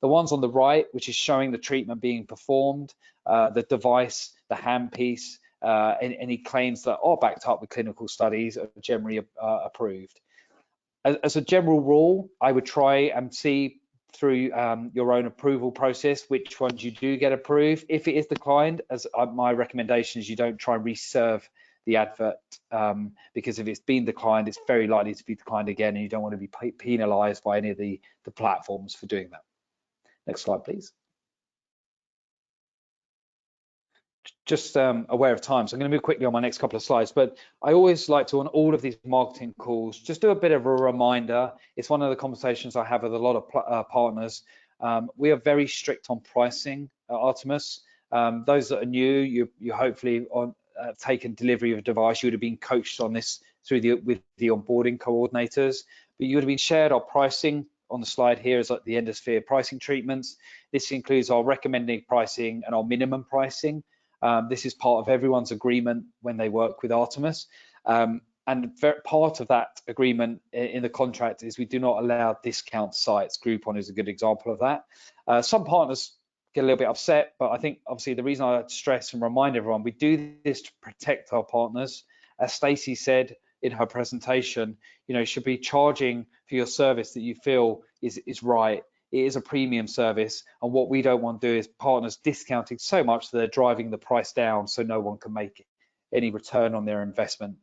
The ones on the right, which is showing the treatment being performed, the device, the handpiece, any claims that are backed up with clinical studies are generally approved. As a general rule, I would try and see through your own approval process which ones you do get approved. If it is declined, as my recommendation is you don't try and reserve the advert, because if it's been declined, it's very likely to be declined again, and you don't want to be penalized by any of the platforms for doing that. Next slide, please. just aware of time, so I'm going to move quickly on my next couple of slides, but I always like to, on all of these marketing calls, just do a bit of a reminder. It's one of the conversations I have with a lot of partners. We are very strict on pricing at Artemis. Those that are new, you hopefully taken delivery of a device, you would have been coached on this with the onboarding coordinators, but you would have been shared our pricing. On the slide here is like the Endosphere pricing treatments. This includes our recommended pricing and our minimum pricing. This is part of everyone's agreement when they work with Artemis. And part of that agreement in the contract is we do not allow discount sites. Groupon is a good example of that. Some partners get a little bit upset, but I think obviously the reason I stress and remind everyone, we do this to protect our partners. As Stacey said in her presentation, you should be charging for your service that you feel is right. It is a premium service, and what we don't want to do is partners discounting so much that they're driving the price down so no one can make any return on their investment.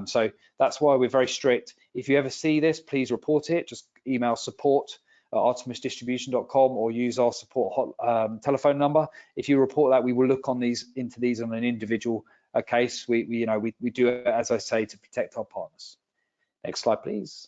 So that's why we're very strict. If you ever see this, please report it. Just email support@artemisdistribution.com or use our support telephone number. If you report that, we will look into these on an individual case. We do it, as I say, to protect our partners. Next slide, please.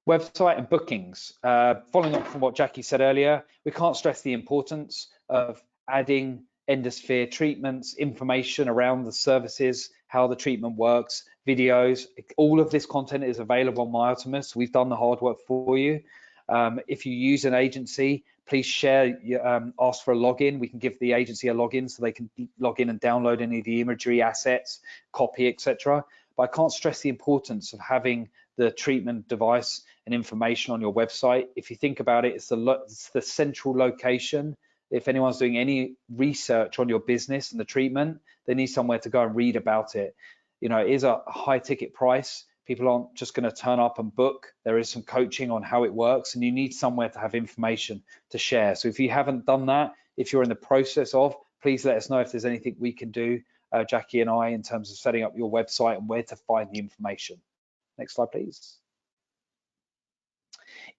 Website and bookings. Following up from what Jackie said earlier, we can't stress the importance of adding Endosphere treatments, information around the services, how the treatment works, videos. All of this content is available on My Artemis. We've done the hard work for you. If you use an agency, please share, ask for a login. We can give the agency a login so they can log in and download any of the imagery assets, copy, etc. But I can't stress the importance of having the treatment device and information on your website. If you think about it, it's the central location. If anyone's doing any research on your business and the treatment, they need somewhere to go and read about it. It is a high ticket price. People aren't just going to turn up and book. There is some coaching on how it works, and you need somewhere to have information to share. So if you haven't done that, if you're in the process of, please let us know if there's anything we can do, Jackie and I, in terms of setting up your website and where to find the information. Next slide, please.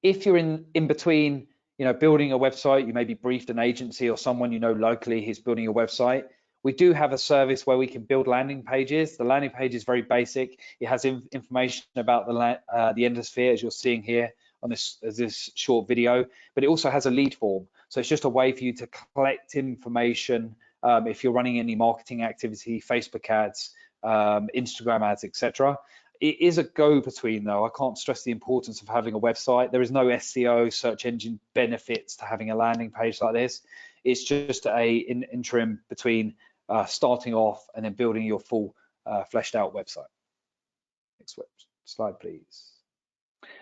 If you're in between, building a website, you maybe briefed an agency or someone locally who's building a website. We do have a service where we can build landing pages. The landing page is very basic. It has information about the Endosphere, as you're seeing here on this short video, but it also has a lead form. So it's just a way for you to collect information if you're running any marketing activity, Facebook ads, Instagram ads, etc. It is a go-between, though. I can't stress the importance of having a website. There is no SEO, search engine benefits to having a landing page like this. It's just an interim between starting off and then building your full fleshed out website. Next slide, please.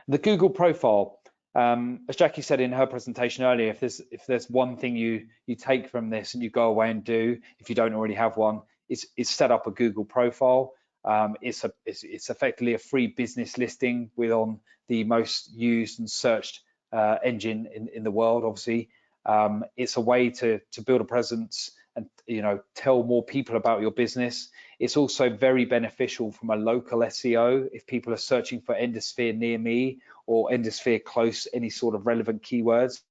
The Google profile. As Jackie said in her presentation earlier, if there's one thing you take from this and you go away and do, if you don't already have one, is set up a Google profile. It's effectively a free business listing on the most used and searched engine in the world. Obviously, it's a way to build a presence and tell more people about your business. It's also very beneficial from a local SEO if people are searching for Endosphere near me or Endosphere close, any sort of relevant keywords.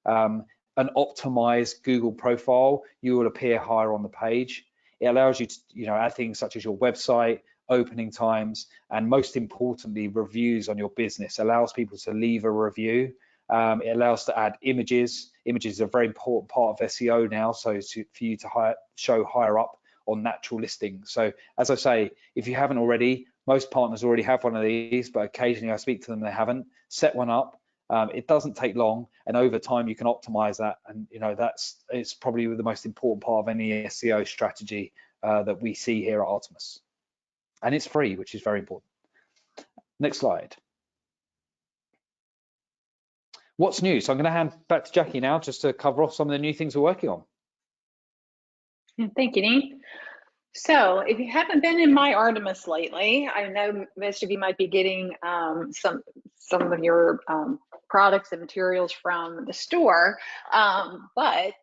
An optimized Google profile, you will appear higher on the page. It allows you to add things such as your website, opening times, and most importantly, reviews on your business. It allows people to leave a review. It allows to add images. Images are a very important part of SEO now, so for you to show higher up on natural listings. So as I say, if you haven't already, most partners already have one of these, but occasionally I speak to them, they haven't. Set one up. It doesn't take long, and over time you can optimize that, and it's probably the most important part of any SEO strategy that we see here at Artemis, and it's free, which is very important. Next slide. What's new? So I'm going to hand back to Jackie now just to cover off some of the new things we're working on. Thank you, Dean. So if you haven't been in My Artemis lately, I know most of you might be getting some of your products and materials from the store, but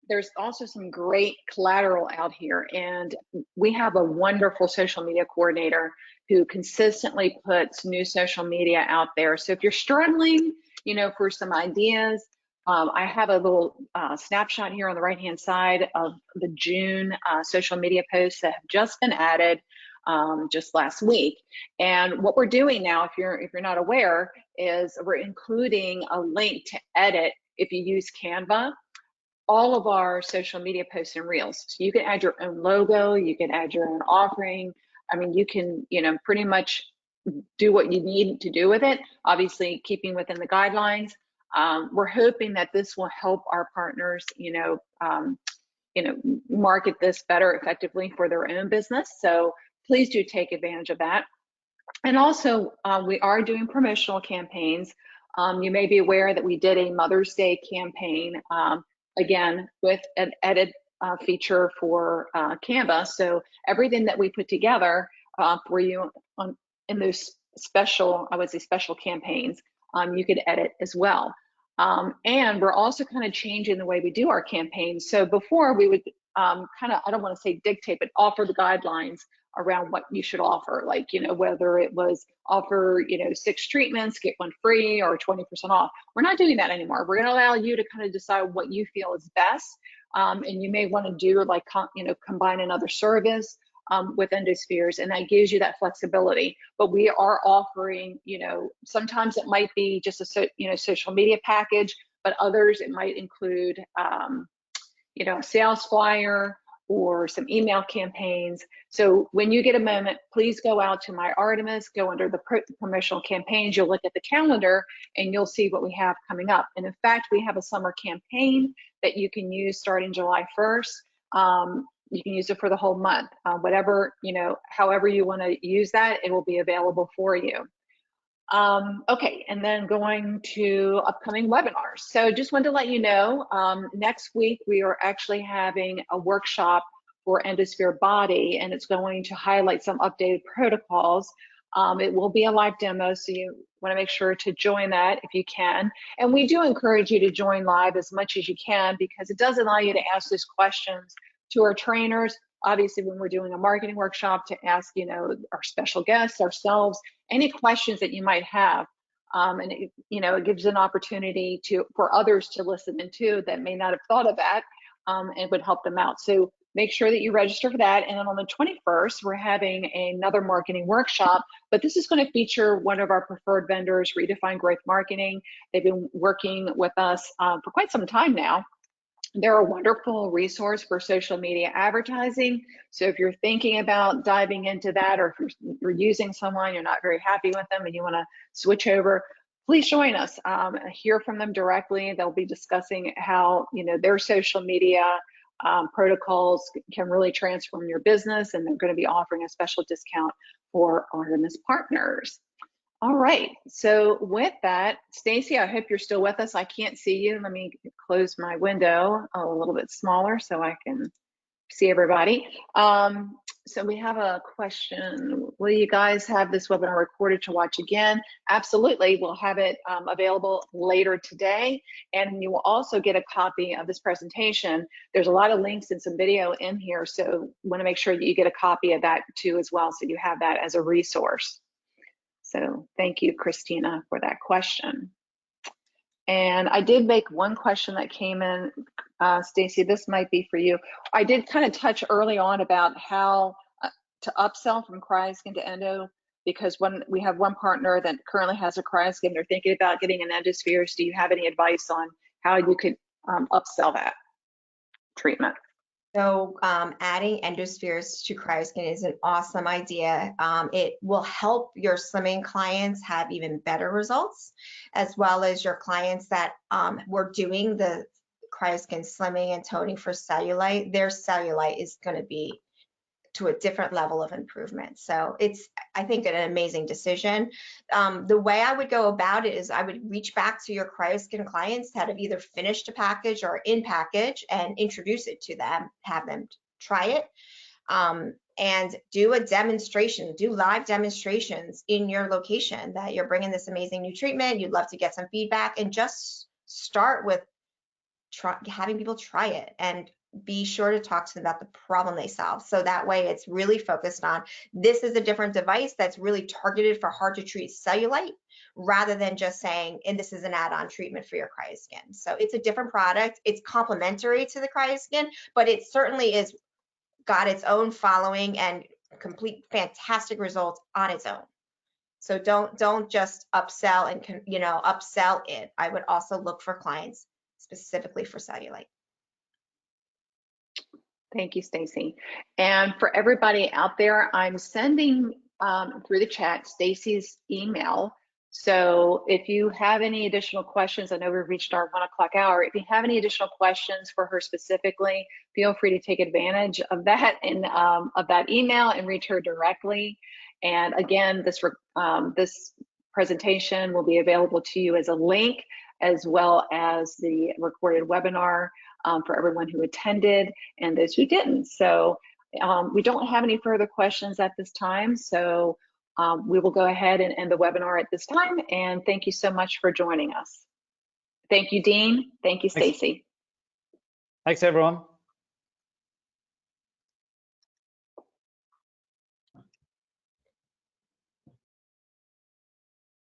there's also some great collateral out here, and we have a wonderful social media coordinator who consistently puts new social media out there. So if you're struggling, for some ideas, I have a little snapshot here on the right-hand side of the June social media posts that have just been added just last week. And what we're doing now, if you're not aware, is we're including a link to edit, if you use Canva, all of our social media posts and reels. So you can add your own logo, you can add your own offering. I mean, you can, pretty much do what you need to do with it, obviously keeping within the guidelines. We're hoping that this will help our partners, market this better effectively for their own business. So please do take advantage of that. And also, we are doing promotional campaigns. You may be aware that we did a Mother's Day campaign, again, with an edit feature for Canva. So everything that we put together for you in those special, I would say special campaigns, you could edit as well. And we're also kind of changing the way we do our campaigns. So before we would kind of, I don't want to say dictate, but offer the guidelines around what you should offer, like, whether it was offer, 6 treatments, get 1 free, or 20% off. We're not doing that anymore. We're going to allow you to kind of decide what you feel is best. And you may want to do like, combine another service with Endospheres, and that gives you that flexibility. But we are offering, sometimes it might be just a social media package, but others it might include, a sales flyer or some email campaigns. So when you get a moment, please go out to My Artemis, go under the promotional campaigns, you'll look at the calendar and you'll see what we have coming up. And in fact, we have a summer campaign that you can use starting July 1st. You can use it for the whole month, whatever, however you want to use that, it will be available for you. Okay, and then going to upcoming webinars. So just wanted to let you know, next week we are actually having a workshop for Endosphere Body, and it's going to highlight some updated protocols. It will be a live demo, so you want to make sure to join that if you can. And we do encourage you to join live as much as you can, because it does allow you to ask those questions to our trainers. Obviously, when we're doing a marketing workshop, to ask, our special guests, ourselves, any questions that you might have. And it gives an opportunity for others to listen into that may not have thought of that, and would help them out. So make sure that you register for that. And then on the 21st, we're having another marketing workshop, but this is going to feature one of our preferred vendors, Redefine Growth Marketing. They've been working with us for quite some time now. They're a wonderful resource for social media advertising. So if you're thinking about diving into that, or if you're using someone, you're not very happy with them and you want to switch over, please join us. Hear from them directly. They'll be discussing how their social media protocols can really transform your business, and they're going to be offering a special discount for Artemis partners. All right, so with that, Stacey, I hope you're still with us. I can't see you. Let me close my window a little bit smaller so I can see everybody. So we have a question. Will you guys have this webinar recorded to watch again? Absolutely, we'll have it available later today. And you will also get a copy of this presentation. There's a lot of links and some video in here, so want to make sure that you get a copy of that too as well, so you have that as a resource. So thank you, Christina, for that question. And I did make one question that came in, Stacey, this might be for you. I did kind of touch early on about how to upsell from cryoskin to endo, because when we have one partner that currently has a cryoskin, they're thinking about getting an Endospheres. Do you have any advice on how you could upsell that treatment? So adding Endospheres to cryoskin is an awesome idea. It will help your slimming clients have even better results, as well as your clients that were doing the cryoskin slimming and toning for cellulite. Their cellulite is going to be to a different level of improvement. So it's, I think, an amazing decision. The way I would go about it is I would reach back to your cryoskin clients that have either finished a package or in package and introduce it to them, have them try it, and do a demonstration, do live demonstrations in your location that you're bringing this amazing new treatment. You'd love to get some feedback, and just start with having people try it. And be sure to talk to them about the problem they solve. So that way it's really focused on, this is a different device that's really targeted for hard to treat cellulite, rather than just saying, and this is an add-on treatment for your cryoskin. So it's a different product. It's complementary to the cryoskin, but it certainly is got its own following and complete fantastic results on its own. So don't just upsell and upsell it. I would also look for clients specifically for cellulite. Thank you, Stacey. And for everybody out there, I'm sending through the chat Stacey's email. So if you have any additional questions, I know we've reached our 1 o'clock hour. If you have any additional questions for her specifically, feel free to take advantage of that and of that email and reach her directly. And again, this presentation will be available to you as a link, as well as the recorded webinar for everyone who attended and those who didn't. So we don't have any further questions at this time. So we will go ahead and end the webinar at this time. And thank you so much for joining us. Thank you, Dean. Thank you, Stacey. Thanks, everyone.